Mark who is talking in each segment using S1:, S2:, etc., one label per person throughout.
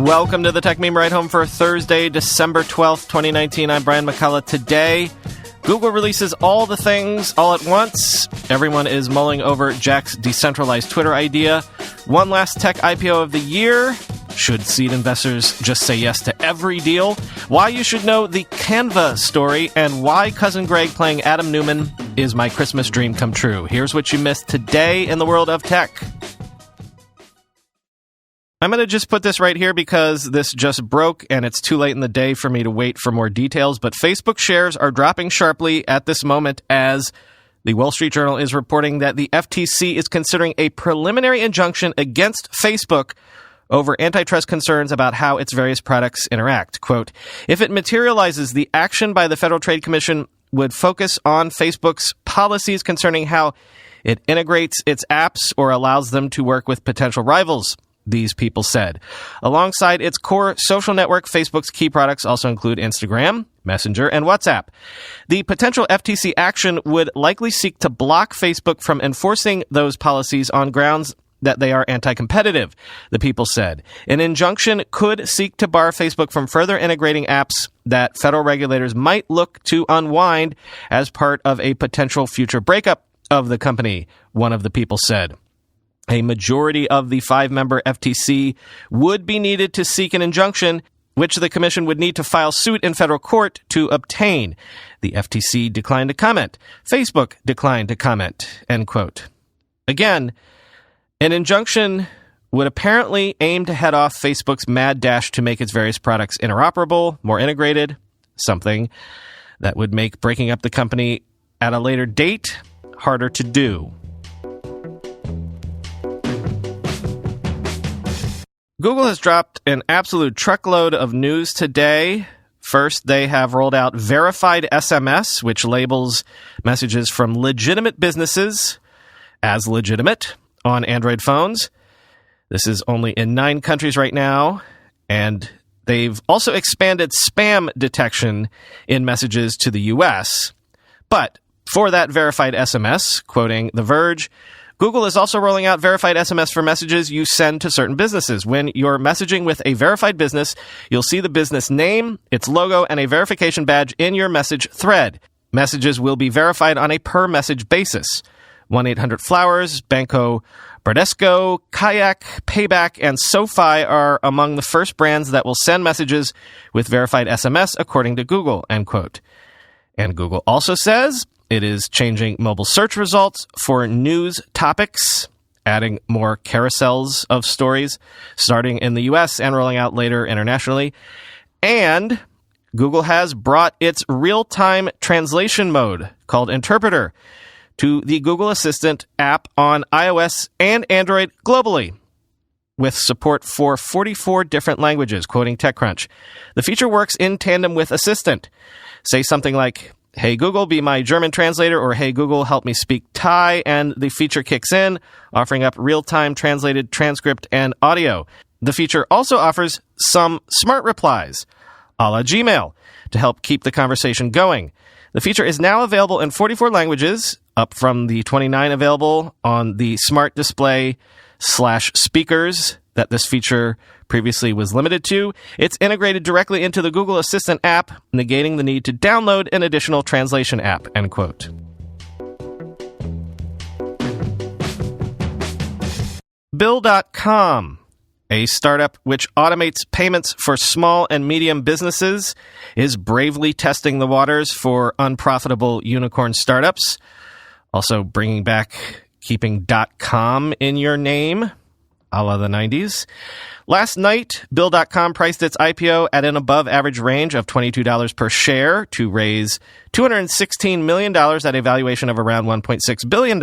S1: Welcome to the Tech Meme Ride Home for Thursday, December 12th, 2019. I'm Brian McCullough. Today, Google releases all the things all at once. Everyone is mulling over Jack's decentralized Twitter idea. One last tech IPO of the year. Should seed investors just say yes to every deal? Why you should know the Canva story, and why Cousin Greg playing Adam Newman is my Christmas dream come true. Here's what you missed today in the world of tech. I'm going to just put this right here because this just broke and it's too late in the day for me to wait for more details. But Facebook shares are dropping sharply at this moment as the Wall Street Journal is reporting that the FTC is considering a preliminary injunction against Facebook over antitrust concerns about how its various products interact. Quote, if it materializes, the action by the Federal Trade Commission would focus on Facebook's policies concerning how it integrates its apps or allows them to work with potential rivals, these people said. Alongside its core social network, Facebook's key products also include Instagram, Messenger, and WhatsApp. The potential FTC action would likely seek to block Facebook from enforcing those policies on grounds that they are anti-competitive, the people said. An injunction could seek to bar Facebook from further integrating apps that federal regulators might look to unwind as part of a potential future breakup of the company, one of the people said. A majority of the 5-member FTC would be needed to seek an injunction, which the commission would need to file suit in federal court to obtain. The FTC declined to comment. Facebook declined to comment, end quote. Again, an injunction would apparently aim to head off Facebook's mad dash to make its various products interoperable, more integrated, something that would make breaking up the company at a later date harder to do. Google has dropped an absolute truckload of news today. First, they have rolled out verified SMS, which labels messages from legitimate businesses as legitimate on Android phones. This is only in 9 countries right now, and they've also expanded spam detection in messages to the US. But for that verified SMS, quoting The Verge, Google is also rolling out verified SMS for messages you send to certain businesses. When you're messaging with a verified business, you'll see the business name, its logo, and a verification badge in your message thread. Messages will be verified on a per-message basis. 1-800-Flowers, Banco Bradesco, Kayak, Payback, and SoFi are among the first brands that will send messages with verified SMS, according to Google, end quote. And Google also says it is changing mobile search results for news topics, adding more carousels of stories, starting in the US and rolling out later internationally. And Google has brought its real-time translation mode, called Interpreter, to the Google Assistant app on iOS and Android globally, with support for 44 different languages, quoting TechCrunch. The feature works in tandem with Assistant. Say something like, hey Google, be my German translator, or hey Google, help me speak Thai, and the feature kicks in, offering up real-time translated transcript and audio. The feature also offers some smart replies, a la Gmail, to help keep the conversation going. The feature is now available in 44 languages, up from the 29 available on the Smart Display/speakers that this feature previously was limited to. It's integrated directly into the Google Assistant app, negating the need to download an additional translation app, end quote. Bill.com, a startup which automates payments for small and medium businesses, is bravely testing the waters for unprofitable unicorn startups, also bringing back keeping .com in your name, a la the 90s. Last night, Bill.com priced its IPO at an above-average range of $22 per share to raise $216 million at a valuation of around $1.6 billion,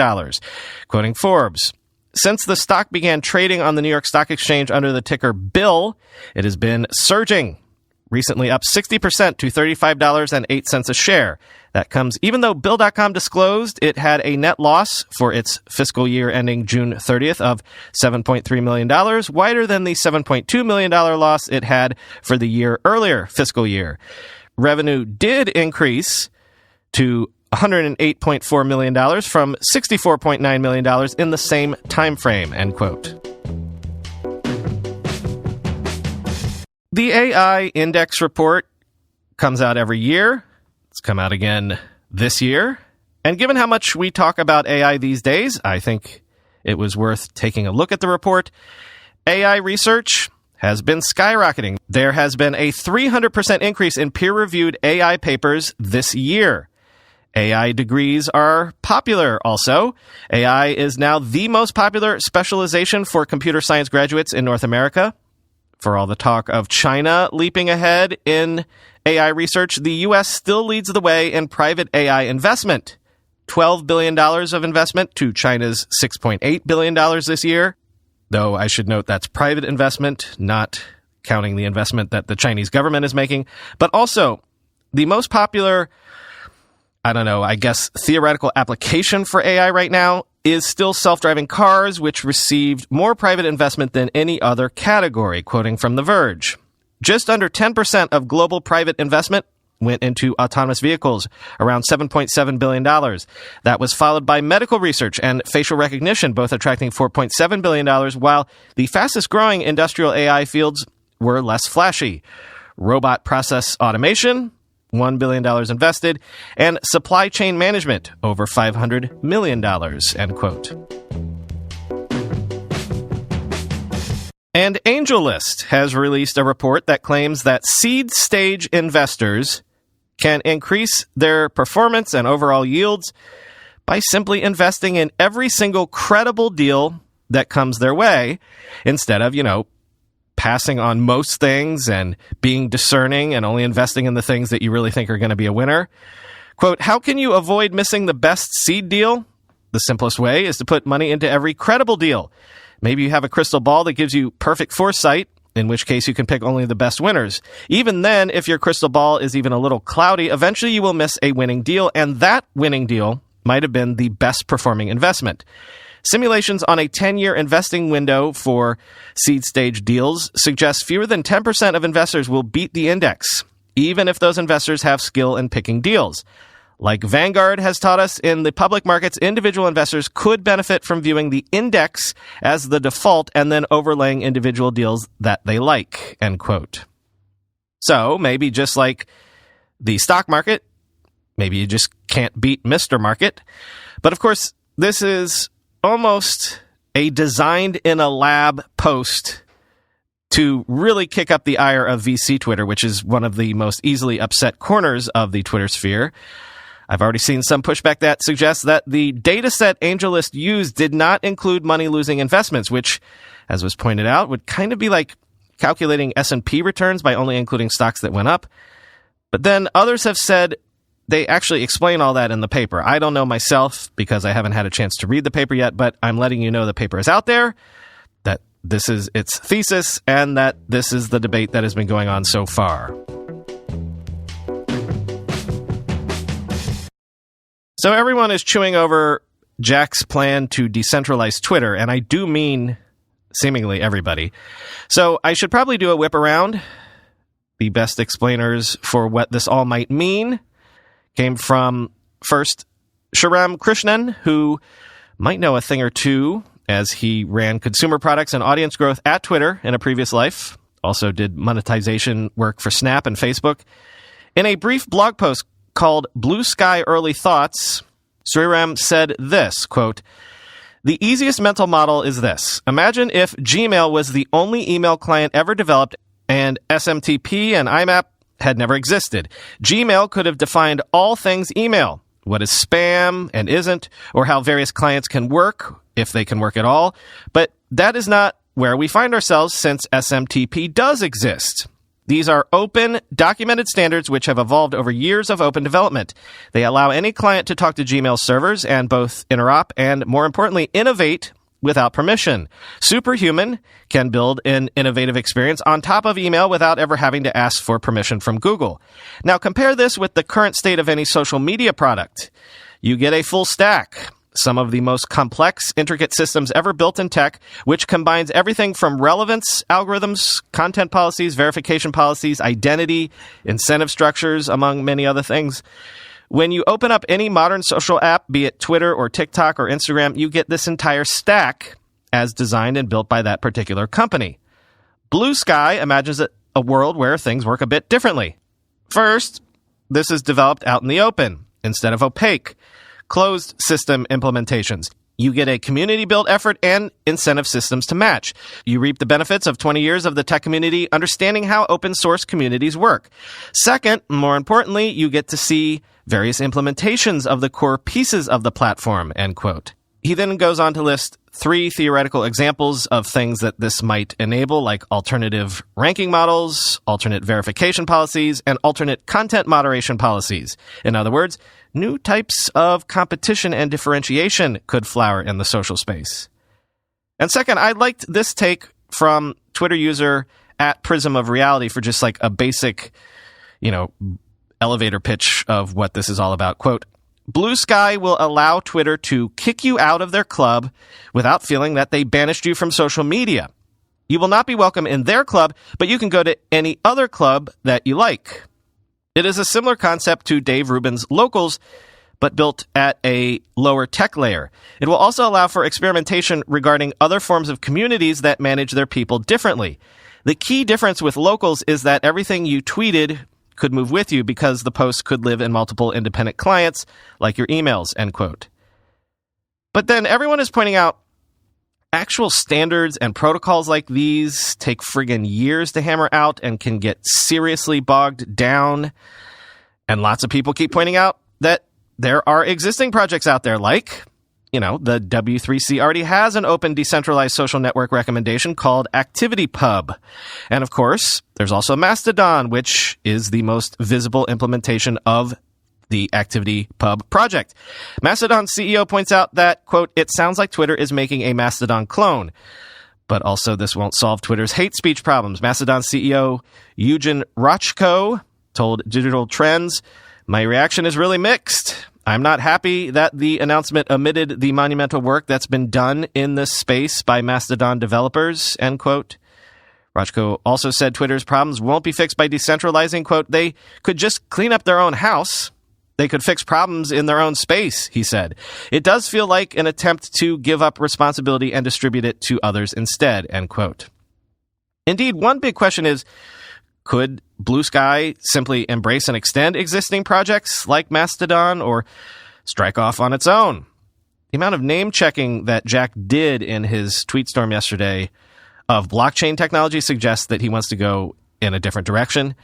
S1: quoting Forbes. Since the stock began trading on the New York Stock Exchange under the ticker BILL, it has been surging, recently up 60% to $35.08 a share. That comes even though Bill.com disclosed it had a net loss for its fiscal year ending June 30th of $7.3 million, wider than the $7.2 million loss it had for the year earlier fiscal year. Revenue did increase to $108.4 million from $64.9 million in the same time frame, end quote. The AI Index report comes out every year. It's come out again this year. And given how much we talk about AI these days, I think it was worth taking a look at the report. AI research has been skyrocketing. There has been a 300% increase in peer-reviewed AI papers this year. AI degrees are popular also. AI is now the most popular specialization for computer science graduates in North America. For all the talk of China leaping ahead in AI research, the U.S. still leads the way in private AI investment. $12 billion of investment to China's $6.8 billion this year. Though I should note that's private investment, not counting the investment that the Chinese government is making. But also, the most popular, theoretical application for AI right now is still self-driving cars, which received more private investment than any other category, quoting from The Verge. Just under 10% of global private investment went into autonomous vehicles, around $7.7 billion. That was followed by medical research and facial recognition, both attracting $4.7 billion, while the fastest-growing industrial AI fields were less flashy. Robot process automation, $1 billion invested, and supply chain management, over $500 million, end quote. And AngelList has released a report that claims that seed-stage investors can increase their performance and overall yields by simply investing in every single credible deal that comes their way, instead of, passing on most things and being discerning and only investing in the things that you really think are going to be a winner. Quote, how can you avoid missing the best seed deal? The simplest way is to put money into every credible deal. Maybe you have a crystal ball that gives you perfect foresight, in which case you can pick only the best winners. Even then, if your crystal ball is even a little cloudy, eventually you will miss a winning deal, and that winning deal might have been the best performing investment. Simulations on a 10-year investing window for seed stage deals suggest fewer than 10% of investors will beat the index, even if those investors have skill in picking deals. Like Vanguard has taught us, in the public markets, individual investors could benefit from viewing the index as the default and then overlaying individual deals that they like, end quote. So maybe just like the stock market, maybe you just can't beat Mr. Market. But of course, this is almost a designed in a lab post to really kick up the ire of VC Twitter, which is one of the most easily upset corners of the Twitter sphere. I've already seen some pushback that suggests that the dataset AngelList used did not include money-losing investments, which, as was pointed out, would kind of be like calculating S&P returns by only including stocks that went up. But then others have said they actually explain all that in the paper. I don't know myself because I haven't had a chance to read the paper yet, but I'm letting you know the paper is out there, that this is its thesis, and that this is the debate that has been going on so far. So everyone is chewing over Jack's plan to decentralize Twitter, and I do mean seemingly everybody. So I should probably do a whip around. The best explainers for what this all might mean came from, first, Shriram Krishnan, who might know a thing or two, as he ran consumer products and audience growth at Twitter in a previous life. Also did monetization work for Snap and Facebook. In a brief blog post called Blue Sky Early Thoughts, Shriram said this, quote, the easiest mental model is this. Imagine if Gmail was the only email client ever developed and SMTP and IMAP had never existed. Gmail could have defined all things email, what is spam and isn't, or how various clients can work, if they can work at all. But that is not where we find ourselves, since SMTP does exist. These are open, documented standards which have evolved over years of open development. They allow any client to talk to Gmail servers and both interop and, more importantly, innovate without permission. Superhuman can build an innovative experience on top of email without ever having to ask for permission from Google. Now compare this with the current state of any social media product. You get a full stack, some of the most complex, intricate systems ever built in tech, which combines everything from relevance algorithms, content policies, verification policies, identity, incentive structures, among many other things. When you open up any modern social app, be it Twitter or TikTok or Instagram, you get this entire stack as designed and built by that particular company. Blue Sky imagines it a world where things work a bit differently. First, this is developed out in the open instead of opaque, closed system implementations. You get a community-built effort and incentive systems to match. You reap the benefits of 20 years of the tech community understanding how open-source communities work. Second, more importantly, you get to see various implementations of the core pieces of the platform, end quote. He then goes on to list 3 theoretical examples of things that this might enable, like alternative ranking models, alternate verification policies, and alternate content moderation policies. In other words, new types of competition and differentiation could flower in the social space. And second, I liked this take from Twitter user @PrismOfReality for just like a basic, elevator pitch of what this is all about. Quote, Blue Sky will allow Twitter to kick you out of their club without feeling that they banished you from social media. You will not be welcome in their club, but you can go to any other club that you like. It is a similar concept to Dave Rubin's Locals, but built at a lower tech layer. It will also allow for experimentation regarding other forms of communities that manage their people differently. The key difference with Locals is that everything you tweeted could move with you because the posts could live in multiple independent clients, like your emails, end quote. But then everyone is pointing out actual standards and protocols like these take friggin' years to hammer out and can get seriously bogged down. And lots of people keep pointing out that there are existing projects out there like, the W3C already has an open decentralized social network recommendation called ActivityPub. And of course, there's also Mastodon, which is the most visible implementation of the ActivityPub project. Mastodon CEO points out that, quote, it sounds like Twitter is making a Mastodon clone. But also this won't solve Twitter's hate speech problems. Mastodon CEO Eugen Rochko told Digital Trends, my reaction is really mixed. I'm not happy that the announcement omitted the monumental work that's been done in this space by Mastodon developers, end quote. Rochko also said Twitter's problems won't be fixed by decentralizing, quote, they could just clean up their own house. They could fix problems in their own space, he said. It does feel like an attempt to give up responsibility and distribute it to others instead, end quote. Indeed, one big question is, could Blue Sky simply embrace and extend existing projects like Mastodon or strike off on its own? The amount of name-checking that Jack did in his tweet storm yesterday of blockchain technology suggests that he wants to go in a different direction.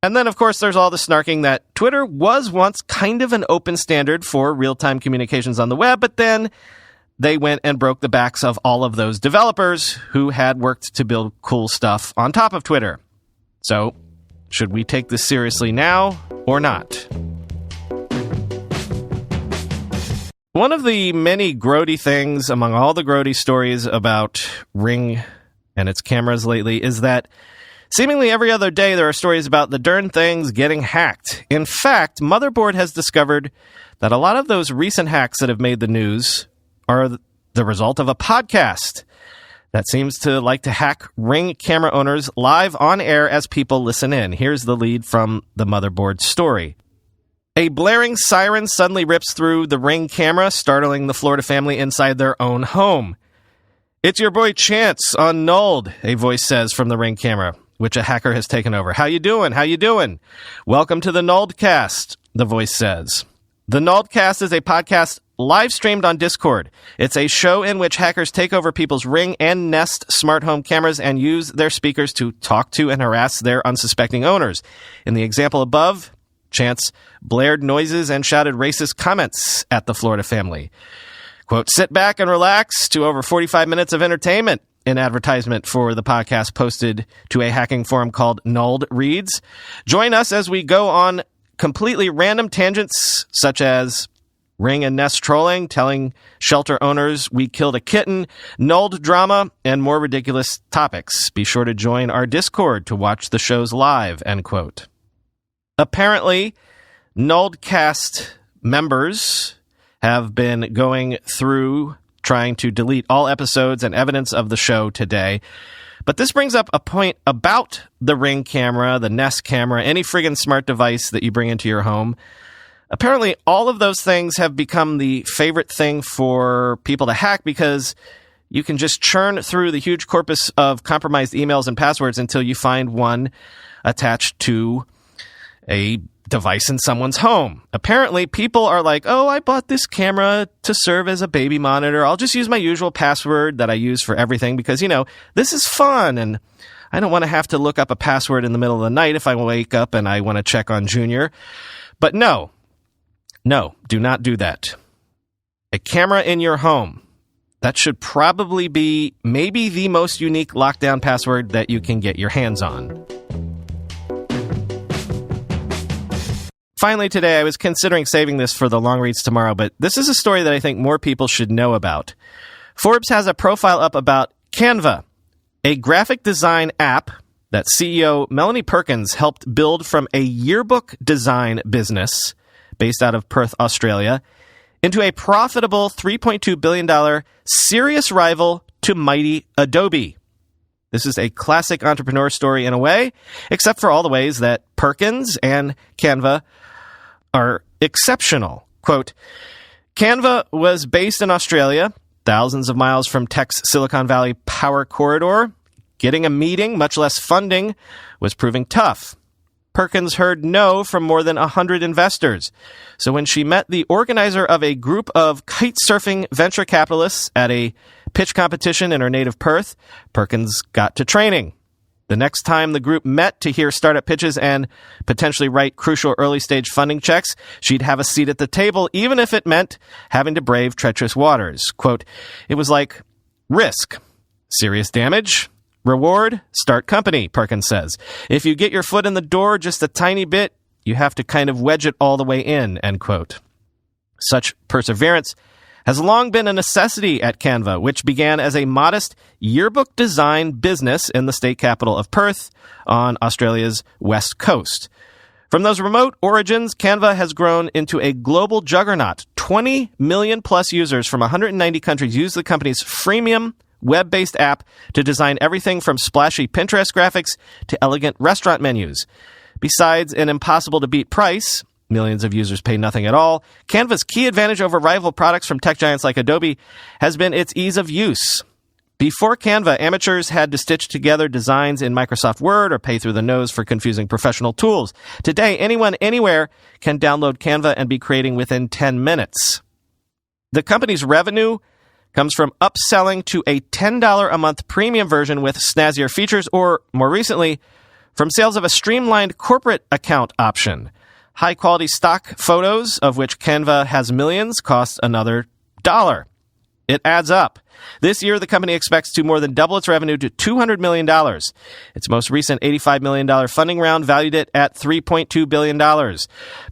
S1: And then, of course, there's all the snarking that Twitter was once kind of an open standard for real-time communications on the web, but then they went and broke the backs of all of those developers who had worked to build cool stuff on top of Twitter. So, should we take this seriously now or not? One of the many grody things among all the grody stories about Ring and its cameras lately is that seemingly every other day there are stories about the darn things getting hacked. In fact, Motherboard has discovered that a lot of those recent hacks that have made the news are the result of a podcast that seems to like to hack Ring camera owners live on air as people listen in. Here's the lead from the Motherboard story. A blaring siren suddenly rips through the Ring camera, startling the Florida family inside their own home. It's your boy Chance on Nold, a voice says from the Ring camera, which a hacker has taken over. How you doing? How you doing? Welcome to the Noldcast, the voice says. The Noldcast is a podcast live streamed on Discord. It's a show in which hackers take over people's Ring and Nest smart home cameras and use their speakers to talk to and harass their unsuspecting owners. In the example above, Chance blared noises and shouted racist comments at the Florida family. Quote, sit back and relax to over 45 minutes of entertainment. An advertisement for the podcast posted to a hacking forum called Nold reads, join us as we go on completely random tangents such as Ring and Nest trolling, telling shelter owners we killed a kitten, Nold drama, and more ridiculous topics. Be sure to join our Discord to watch the shows live, end quote. Apparently, Noldcast members have been going through trying to delete all episodes and evidence of the show today. But this brings up a point about the Ring camera, the Nest camera, any friggin' smart device that you bring into your home. Apparently, all of those things have become the favorite thing for people to hack because You can just churn through the huge corpus of compromised emails and passwords until you find one attached to a device in someone's home. Apparently, people are like, oh, I bought this camera to serve as a baby monitor. I'll just use my usual password that I use for everything because, this is fun and I don't want to have to look up a password in the middle of the night if I wake up and I want to check on Junior. But no, do not do that. A camera in your home. That should probably be maybe the most unique lockdown password that you can get your hands on. Finally today, I was considering saving this for the long reads tomorrow, but this is a story that I think more people should know about. Forbes has a profile up about Canva, a graphic design app that CEO Melanie Perkins helped build from a yearbook design business based out of Perth, Australia, into a profitable $3.2 billion serious rival to mighty Adobe. This is a classic entrepreneur story in a way, except for all the ways that Perkins and Canva are exceptional. Quote, Canva was based in Australia, thousands of miles from tech's Silicon Valley power corridor. Getting a meeting, much less funding, was proving tough. Perkins heard no from more than 100 investors. So when she met the organizer of a group of kite-surfing venture capitalists at a pitch competition in her native Perth, Perkins got to training. The next time the group met to hear startup pitches and potentially write crucial early-stage funding checks, she'd have a seat at the table, even if it meant having to brave treacherous waters. Quote, it was like risk, serious damage, reward, start company, Perkins says. If you get your foot in the door just a tiny bit, you have to kind of wedge it all the way in, end quote. Such perseverance has long been a necessity at Canva, which began as a modest yearbook design business in the state capital of Perth on Australia's west coast. From those remote origins, Canva has grown into a global juggernaut. 20 million plus users from 190 countries use the company's freemium web-based app to design everything from splashy Pinterest graphics to elegant restaurant menus. Besides an impossible-to-beat price, millions of users pay nothing at all, Canva's key advantage over rival products from tech giants like Adobe has been its ease of use. Before Canva, amateurs had to stitch together designs in Microsoft Word or pay through the nose for confusing professional tools. Today, anyone, anywhere can download Canva and be creating within 10 minutes. The company's revenue comes from upselling to a $10 a month premium version with snazzier features, or more recently, from sales of a streamlined corporate account option. High-quality stock photos, of which Canva has millions, cost another $1. It adds up. This year, the company expects to more than double its revenue to $200 million. Its most recent $85 million funding round valued it at $3.2 billion.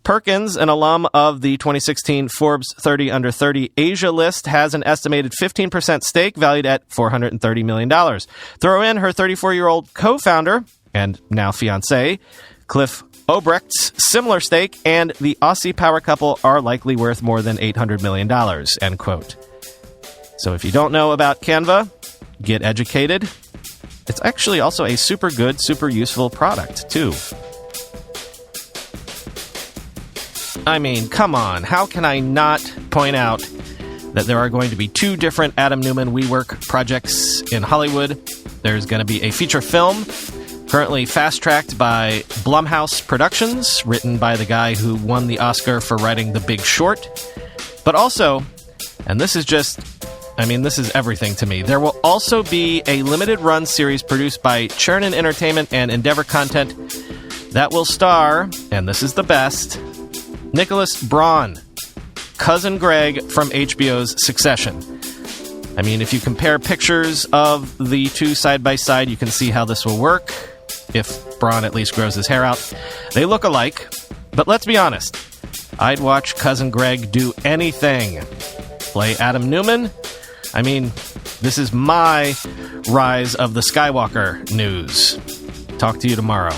S1: Perkins, an alum of the 2016 Forbes 30 Under 30 Asia list, has an estimated 15% stake valued at $430 million. Throw in her 34-year-old co-founder and now fiancé, Cliff Obrecht's similar stake, and the Aussie power couple are likely worth more than $800 million, end quote. So if you don't know about Canva, get educated. It's actually also a super good, super useful product, too. I mean, come on. How can I not point out that there are going to be 2 different Adam Newman WeWork projects in Hollywood? There's going to be a feature film currently fast-tracked by Blumhouse Productions, written by the guy who won the Oscar for writing The Big Short. But also, and this is everything to me, there will also be a limited-run series produced by Chernin Entertainment and Endeavor Content that will star, and this is the best, Nicholas Braun, Cousin Greg from HBO's Succession. I mean, if you compare pictures of the two side by side, you can see how this will work. If Braun at least grows his hair out. They look alike, but let's be honest. I'd watch Cousin Greg do anything. Play Adam Newman? I mean, this is my Rise of the Skywalker news. Talk to you tomorrow.